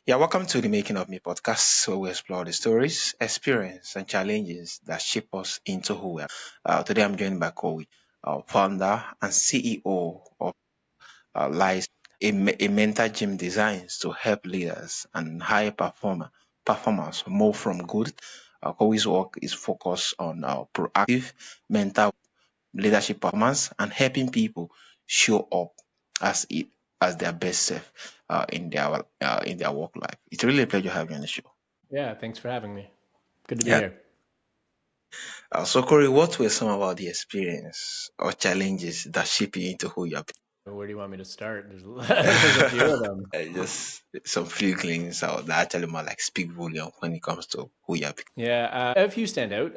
Yeah, welcome to the Making of Me podcast, where we explore the stories, experience, and challenges that shape us into who we are. Today, I'm joined by Cory, founder and CEO of Lyceum, a mental gym designed to help leaders and performers move from good. Cory's work is focused on proactive mental leadership performance and helping people show up as it as their best self in their work life. It's really a pleasure having you on the show. Yeah, thanks for having me. Good to be Yeah. here. So Corey, what were some about the experience or challenges that shape you into who you are? Where do you want me to start? There's a few of them. Just some feelings that actually more like speak volume when it comes to who you are. Yeah, a few stand out.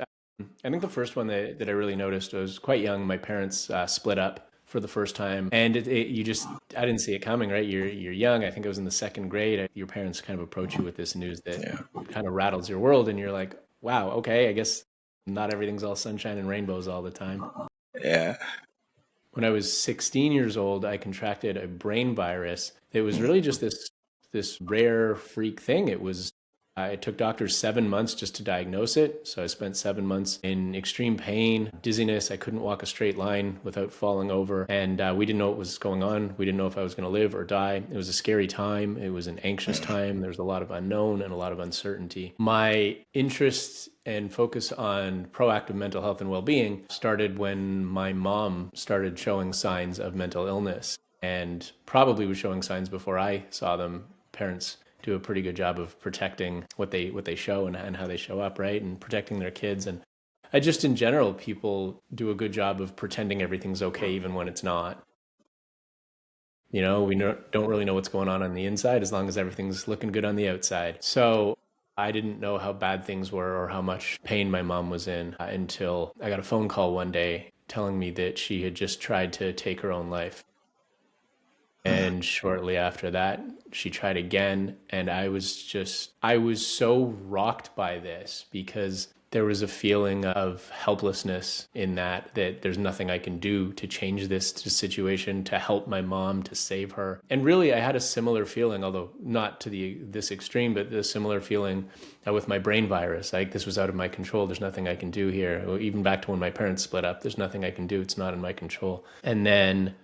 I think the first one that I really noticed was quite young. My parents split up for the first time, and I didn't see it coming. Right, you're young. I think I was in the second grade. Your parents kind of approach you with this news that Yeah. kind of rattles your world, and you're like, wow, okay, I guess not everything's all sunshine and rainbows all the time. Yeah. When I was 16 years old, I contracted a brain virus. It was really just this rare freak thing. It took doctors 7 months just to diagnose it. So I spent 7 months in extreme pain, dizziness. I couldn't walk a straight line without falling over. And we didn't know what was going on. We didn't know if I was going to live or die. It was a scary time. It was an anxious time. There was a lot of unknown and a lot of uncertainty. My interest and focus on proactive mental health and well-being started when my mom started showing signs of mental illness, and probably was showing signs before I saw them. Parents do a pretty good job of protecting what they show and how they show up, right? And protecting their kids. And I just, in general, people do a good job of pretending everything's okay even when it's not. Don't really know what's going on the inside as long as everything's looking good on the outside. So I didn't know how bad things were or how much pain my mom was in until I got a phone call one day telling me that she had just tried to take her own life. And shortly after that, she tried again. And I was so rocked by this because there was a feeling of helplessness in that there's nothing I can do to change this situation, to help my mom, to save her. And really, I had a similar feeling, although not to this extreme, but a similar feeling with my brain virus. Like, this was out of my control. There's nothing I can do here. Even back to when my parents split up, there's nothing I can do. It's not in my control. And then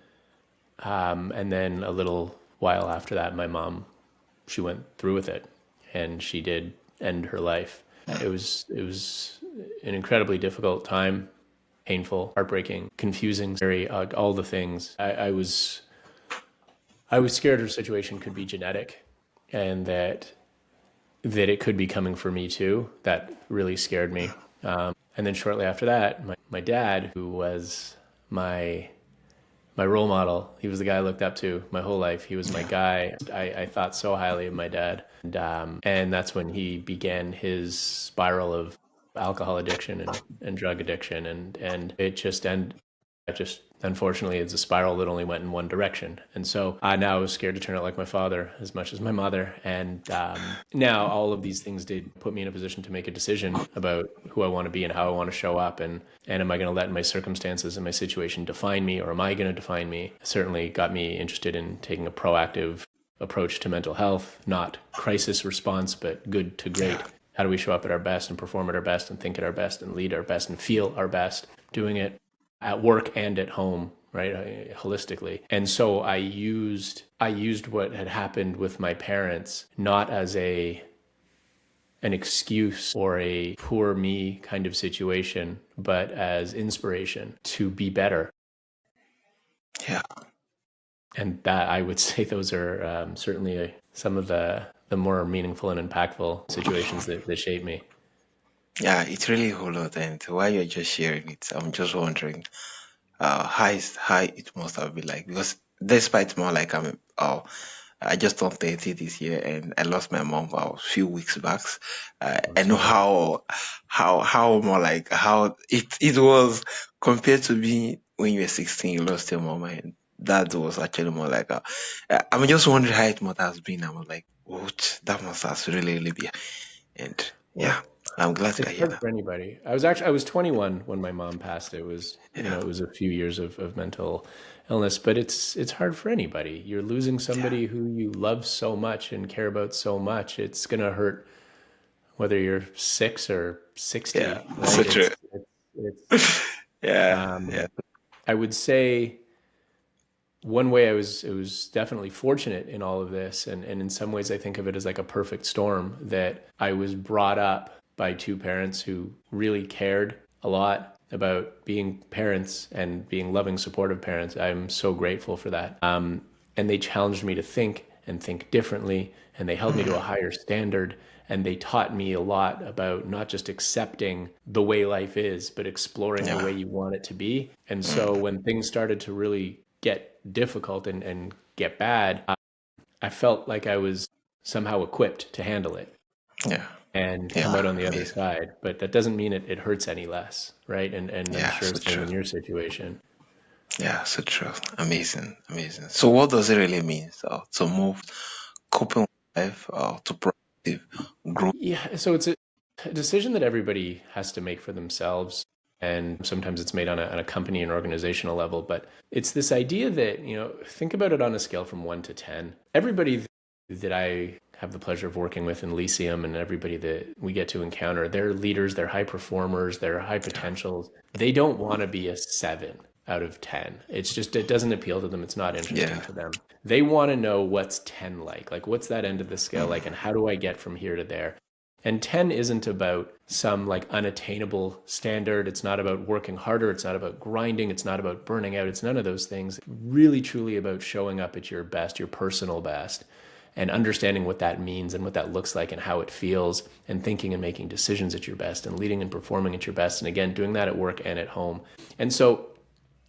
a little while after that, my mom, she went through with it, and she did end her life. It was an incredibly difficult time, painful, heartbreaking, confusing, very all the things. I was scared her situation could be genetic, and that it could be coming for me too. That really scared me. And then shortly after that, my dad, who was my role model. He was the guy I looked up to my whole life. He was my guy. I thought so highly of my dad. And that's when he began his spiral of alcohol addiction and drug addiction. And it just unfortunately it's a spiral that only went in one direction. And so I now was scared to turn out like my father as much as my mother. And now all of these things did put me in a position to make a decision about who I want to be and how I want to show up. And am I going to let my circumstances and my situation define me, or am I going to define me? It certainly got me interested in taking a proactive approach to mental health, not crisis response, but good to great. How do we show up at our best and perform at our best and think at our best and lead our best and feel our best, doing it at work and at home, right? Holistically. And so I used what had happened with my parents not as an excuse or a poor me kind of situation, but as inspiration to be better. Yeah. And that, I would say, those are certainly some of the more meaningful and impactful situations that shape me. Yeah, it's really a whole lot. And while you're just sharing it, I'm just wondering how it must have been like, because despite more like I just turned 30 this year and I lost my mom a few weeks back. I know how more like how it was compared to me when you were 16, you lost your mom, and that was actually more like I'm just wondering how it must have been. I was like, what, that must have really been. And Well, yeah. I'm glad to It's hear hard that. for anybody. I was 21 when my mom passed. It was, Yeah, it was a few years of mental illness, but it's hard for anybody. You're losing yeah, somebody who you love so much and care about so much. It's gonna hurt whether you're 6 or 60, yeah. So right? true. It's Yeah, yeah, um, I would say one way it was definitely fortunate in all of this, and in some ways I think of it as like a perfect storm, that I was brought up by two parents who really cared a lot about being parents and being loving, supportive parents. I'm so grateful for that. And they challenged me to think and think differently, and they held me to a higher standard, and they taught me a lot about not just accepting the way life is, but exploring the yeah. way you want it to be. And so Mm, when things started to really get difficult and get bad, I felt like I was somehow equipped to handle it yeah, and come out yeah. on the other Amazing. side. But that doesn't mean it hurts any less, right? And I'm Yeah, sure so same true. in your situation. Yeah, so true. Amazing, amazing. So, what does it really mean? So, to move, coping with life, to proactive growth. Yeah, so it's a decision that everybody has to make for themselves. And sometimes it's made on a company and organizational level. But it's this idea that, think about it on a scale from 1 to 10. Everybody that I have the pleasure of working with in Lyceum, and everybody that we get to encounter, they're leaders, they're high performers, they're high Yeah, potentials. They don't want to be a 7 out of 10. It's just, it doesn't appeal to them. It's not interesting yeah, to them. They want to know what's 10 like. Like, what's that end of the scale like? And how do I get from here to there? And 10 isn't about some like unattainable standard. It's not about working harder. It's not about grinding. It's not about burning out. It's none of those things. Really, truly about showing up at your best, your personal best, and understanding what that means and what that looks like and how it feels, and thinking and making decisions at your best, and leading and performing at your best. And again, doing that at work and at home. And so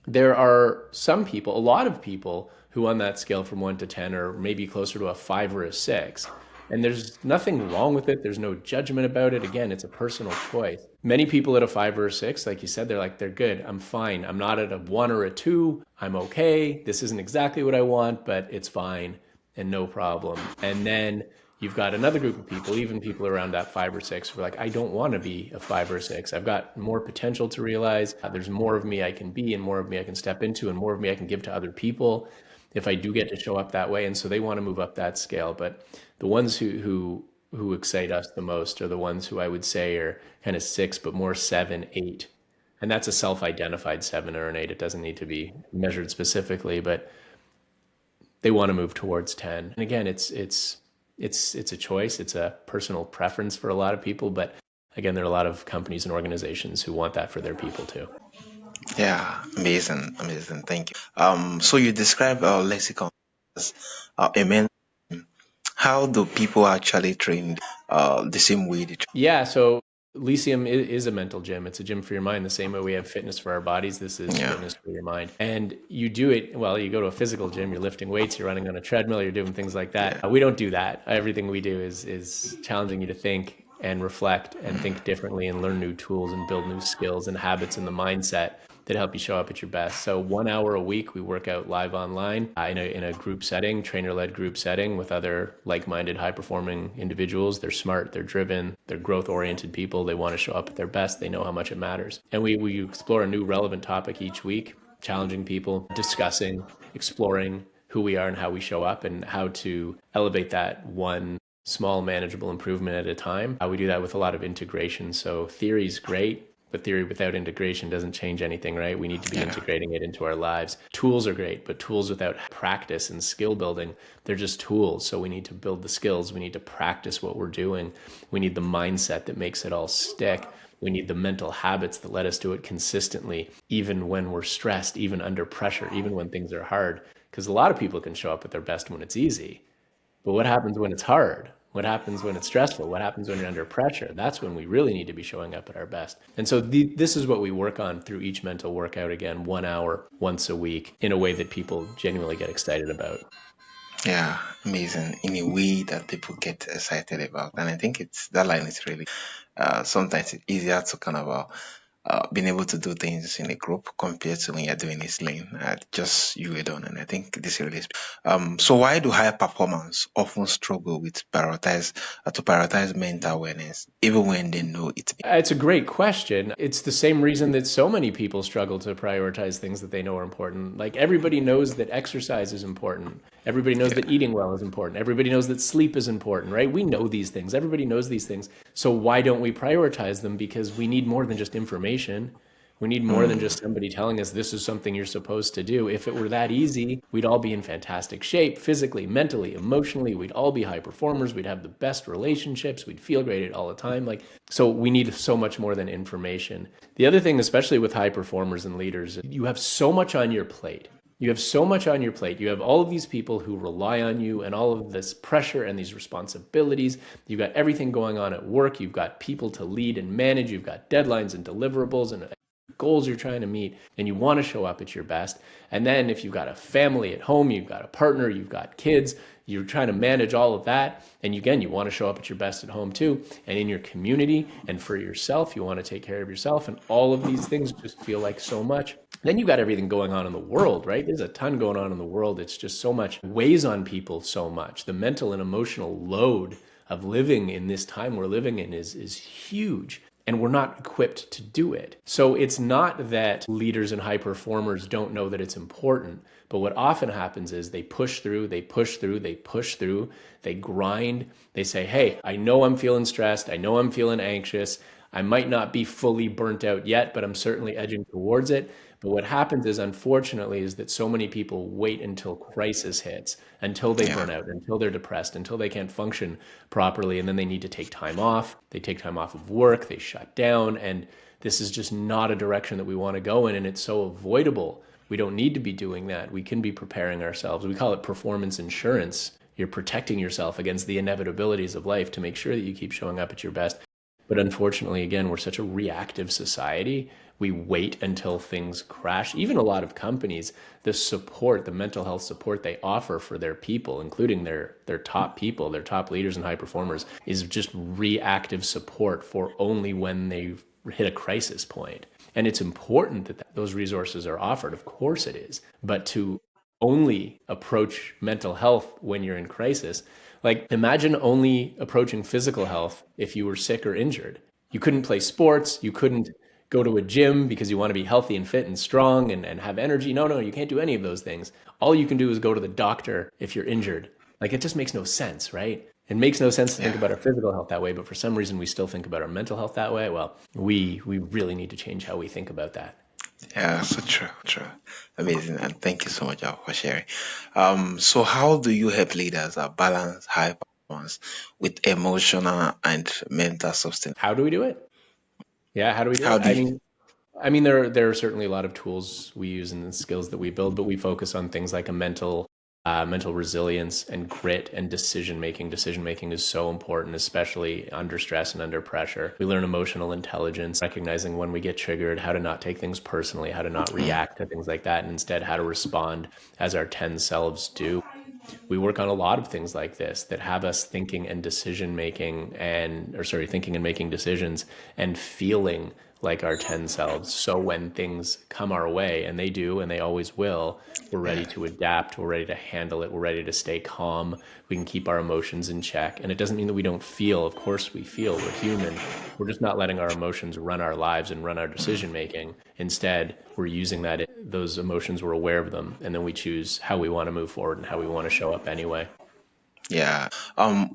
there are some people, a lot of people, who on that scale from 1 to 10 are maybe closer to a 5 or a 6. And there's nothing wrong with it. There's no judgment about it. Again, it's a personal choice. Many people at a 5 or a 6, like you said, they're like, they're good. I'm fine. I'm not at a 1 or a 2. I'm okay. This isn't exactly what I want, but it's fine and no problem. And then you've got another group of people, even people around that 5 or 6, who are like, I don't want to be a 5 or 6. I've got more potential to realize. There's more of me I can be, and more of me I can step into, and more of me I can give to other people if I do get to show up that way. And so they want to move up that scale. But the ones who excite us the most are the ones who I would say are kind of 6, but more 7, 8. And that's a self-identified 7 or an 8. It doesn't need to be measured specifically, but they want to move towards 10. And again, it's a choice. It's a personal preference for a lot of people, but again, there are a lot of companies and organizations who want that for their people too. yeah. Amazing, amazing. Thank you. So you describe lexicon as a mentor. How do people actually train the same way they train? Yeah, so Lyceum is a mental gym. It's a gym for your mind. The same way we have fitness for our bodies, this is Yeah, fitness for your mind. And you do it, well, you go to a physical gym, you're lifting weights, you're running on a treadmill, you're doing things like that. yeah, We don't do that. Everything we do is challenging you to think and reflect and think differently and learn new tools and build new skills and habits in the mindset that help you show up at your best. So 1 hour a week, we work out live online in a group setting, trainer-led group setting with other like-minded, high-performing individuals. They're smart, they're driven, they're growth-oriented people. They want to show up at their best. They know how much it matters. And we explore a new relevant topic each week, challenging people, discussing, exploring who we are and how we show up and how to elevate that one small manageable improvement at a time. We do that with a lot of integration. So theory's great, but theory without integration doesn't change anything, right? We need to be yeah, integrating it into our lives. Tools are great, but tools without practice and skill building, they're just tools. So we need to build the skills. We need to practice what we're doing. We need the mindset that makes it all stick. We need the mental habits that let us do it consistently, even when we're stressed, even under pressure, even when things are hard. Because a lot of people can show up at their best when it's easy. But what happens when it's hard? What happens when it's stressful? What happens when you're under pressure? That's when we really need to be showing up at our best. And so this is what we work on through each mental workout, again, 1 hour, once a week, in a way that people genuinely get excited about. yeah. Amazing in a way that people get excited about, and I think it's that line is really sometimes it's easier to kind of being able to do things in a group compared to when you're doing this lane, just you alone. And I think this really is. So why do high performers often struggle with prioritize mental wellness, even when they know it? It's a great question. It's the same reason that so many people struggle to prioritize things that they know are important. Like everybody knows that exercise is important. Everybody knows Yeah. that eating well is important. Everybody knows that sleep is important, right? We know these things. Everybody knows these things. So why don't we prioritize them? Because we need more than just information. We need more than Mm, just somebody telling us this is something you're supposed to do. If it were that easy, we'd all be in fantastic shape physically, mentally, emotionally. We'd all be high performers. We'd have the best relationships. We'd feel great all the time. So we need so much more than information. The other thing, especially with high performers and leaders, you have so much on your plate. You have so much on your plate. You have all of these people who rely on you and all of this pressure and these responsibilities. You've got everything going on at work. You've got people to lead and manage. You've got deadlines and deliverables and goals you're trying to meet, and you want to show up at your best. And then if you've got a family at home, you've got a partner, you've got kids, you're trying to manage all of that. And again, you want to show up at your best at home too. And in your community and for yourself, you want to take care of yourself. And all of these things just feel like so much. Then you've got everything going on in the world, right? There's a ton going on in the world. It's just so much, weighs on people so much. The mental and emotional load of living in this time we're living in is huge, and we're not equipped to do it. So it's not that leaders and high performers don't know that it's important, but what often happens is they push through, they push through, they push through, they grind. They say, hey, I know I'm feeling stressed, I know I'm feeling anxious, I might not be fully burnt out yet, but I'm certainly edging towards it. But what happens is, unfortunately, is that so many people wait until crisis hits, until they yeah. burn out, until they're depressed, until they can't function properly, and then they need to take time off. They take time off of work, they shut down, and this is just not a direction that we want to go in, and it's so avoidable. We don't need to be doing that. We can be preparing ourselves. We call it performance insurance. You're protecting yourself against the inevitabilities of life to make sure that you keep showing up at your best. But unfortunately, again, we're such a reactive society. We wait until things crash. Even a lot of companies, the support, the mental health support they offer for their people, including their top people, their top leaders and high performers, is just reactive support for only when they hit a crisis point. And it's important that those resources are offered. Of course it is. But to only approach mental health when you're in crisis, like imagine only approaching physical health if you were sick or injured. You couldn't play sports, you couldn't go to a gym because you want to be healthy and fit and strong and have energy. No, you can't do any of those things. All you can do is go to the doctor if you're injured. Like it just makes no sense, right? It makes no sense to think Yeah. about our physical health that way, but for some reason we still think about our mental health that way. Well, we really need to change how we think about that. Yeah, so true, true. Amazing. And thank you so much for sharing. So how do you help leaders balance high performance with emotional and mental substance? How do we do it? Yeah, how do we do How it? do you? There are certainly a lot of tools we use and skills that we build, but we focus on things like a mental resilience and grit and decision making. Decision making is so important, especially under stress and under pressure. We learn emotional intelligence, recognizing when we get triggered, how to not take things personally, how to not react to things like that, and instead how to respond as our 10 selves do. We work on a lot of things like this that have us thinking and decision making thinking and making decisions and feeling like our 10 selves. So when things come our way, and they do, and they always will, we're ready Yeah, to adapt, we're ready to handle it, we're ready to stay calm, we can keep our emotions in check. And it doesn't mean that we don't feel. Of course we feel, we're human. We're just not letting our emotions run our lives and run our decision making. Instead, we're using those emotions, we're aware of them, and then we choose how we want to move forward and how we want to show up anyway. yeah.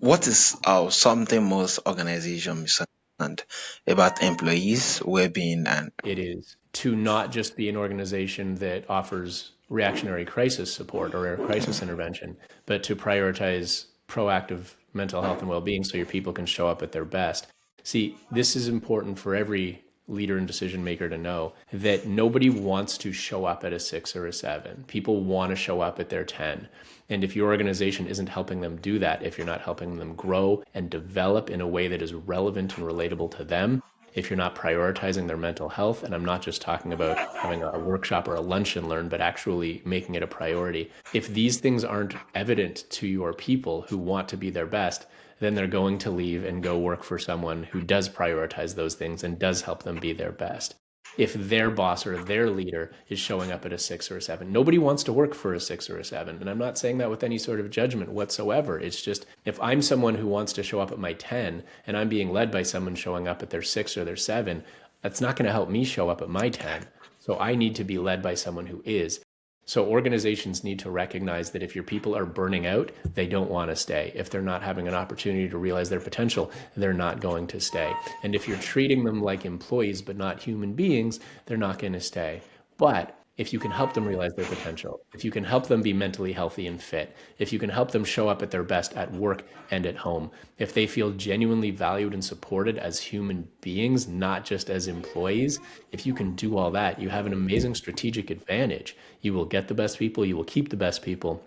What is something most organizations misunderstand about employees' well-being and It is to not just be an organization that offers reactionary crisis support or crisis intervention, but to prioritize proactive mental health and well-being so your people can show up at their best. See, this is important for every leader and decision maker to know that nobody wants to show up at a 6 or a 7. People want to show up at their 10. And if your organization isn't helping them do that, if you're not helping them grow and develop in a way that is relevant and relatable to them, if you're not prioritizing their mental health, and I'm not just talking about having a workshop or a lunch and learn, but actually making it a priority. If these things aren't evident to your people who want to be their best, then they're going to leave and go work for someone who does prioritize those things and does help them be their best. if their boss or their leader is showing up at a 6 or a 7. Nobody wants to work for a 6 or a 7. And I'm not saying that with any sort of judgment whatsoever. It's just if I'm someone who wants to show up at my 10 and I'm being led by someone showing up at their 6 or their 7, that's not going to help me show up at my 10. So I need to be led by someone who is. So organizations need to recognize that if your people are burning out, they don't want to stay. If they're not having an opportunity to realize their potential, they're not going to stay. And if you're treating them like employees but not human beings, they're not going to stay. But if you can help them realize their potential, if you can help them be mentally healthy and fit, if you can help them show up at their best at work and at home, if they feel genuinely valued and supported as human beings, not just as employees, if you can do all that, you have an amazing strategic advantage. You will get the best people, you will keep the best people,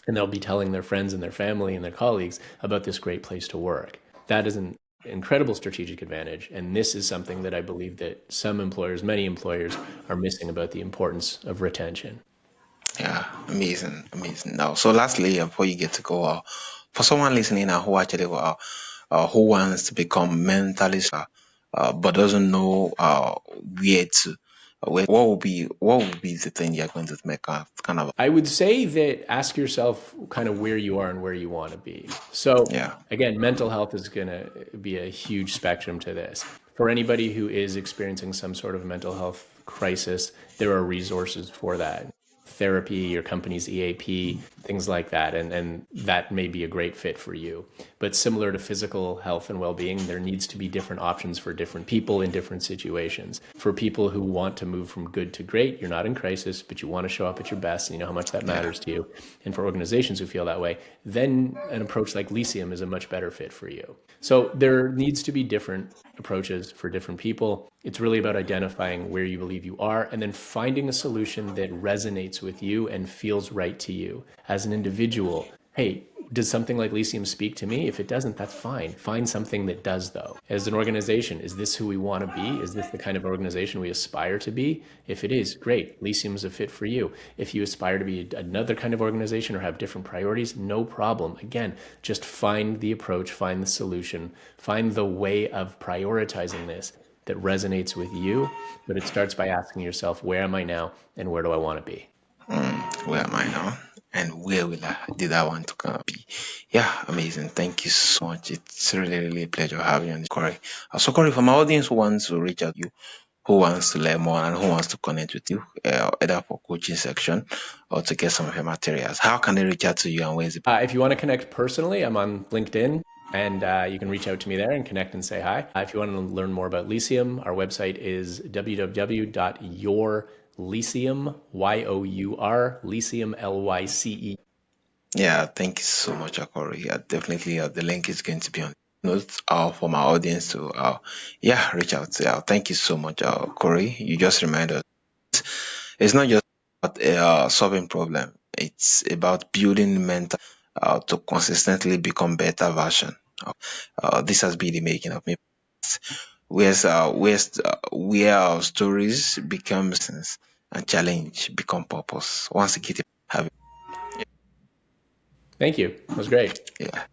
and they'll be telling their friends and their family and their colleagues about this great place to work. That is an incredible strategic advantage. And this is something that I believe that some employers, many employers, are missing about the importance of retention. Yeah, amazing, amazing. Now, so lastly, before you get to go, for someone listening who actually who wants to become mentally but doesn't know where to, what would be the thing you're going to make a kind of I would say that ask yourself kind of where you are and where you want to be. So, yeah, again, mental health is going to be a huge spectrum to this. For anybody who is experiencing some sort of mental health crisis, there are resources for that. Therapy, your company's EAP, things like that. And that may be a great fit for you. But similar to physical health and well being, there needs to be different options for different people in different situations. For people who want to move from good to great, you're not in crisis, but you want to show up at your best and you know how much that yeah, matters to you. And for organizations who feel that way, then an approach like Lyceum is a much better fit for you. So there needs to be different approaches for different people. It's really about identifying where you believe you are and then finding a solution that resonates with you and feels right to you as an individual. Hey, does something like Lyceum speak to me? If it doesn't, that's fine. Find something that does, though. As an organization, is this who we want to be? Is this the kind of organization we aspire to be? If it is, great. Lyceum is a fit for you. If you aspire to be another kind of organization or have different priorities, no problem. Again, just find the approach, find the solution, find the way of prioritizing this that resonates with you. But it starts by asking yourself, where am I now and where do I want to be? where am I now? And where will did I want to be? Yeah, amazing. Thank you so much. It's really a pleasure having you on this, Corey. So, Corey, for my audience who wants to reach out to you, who wants to learn more, and who wants to connect with you, either for coaching section or to get some of your materials, how can they reach out to you and where is it? If you want to connect personally, I'm on LinkedIn and you can reach out to me there and connect and say hi. If you want to learn more about Lyceum, our website is www.yourlyceum, Y-O-U-R, Lyceum, L-Y-C-E. Yeah, thank you so much, Corey. Yeah, definitely the link is going to be on notes for my audience to reach out to. Thank you so much, Corey. You just reminded us it's not just about solving problem. It's about building mental to consistently become better version. This has been the making of me. Where our stories become sense and challenge become purpose. Once again, have Thank you. That was great. yeah.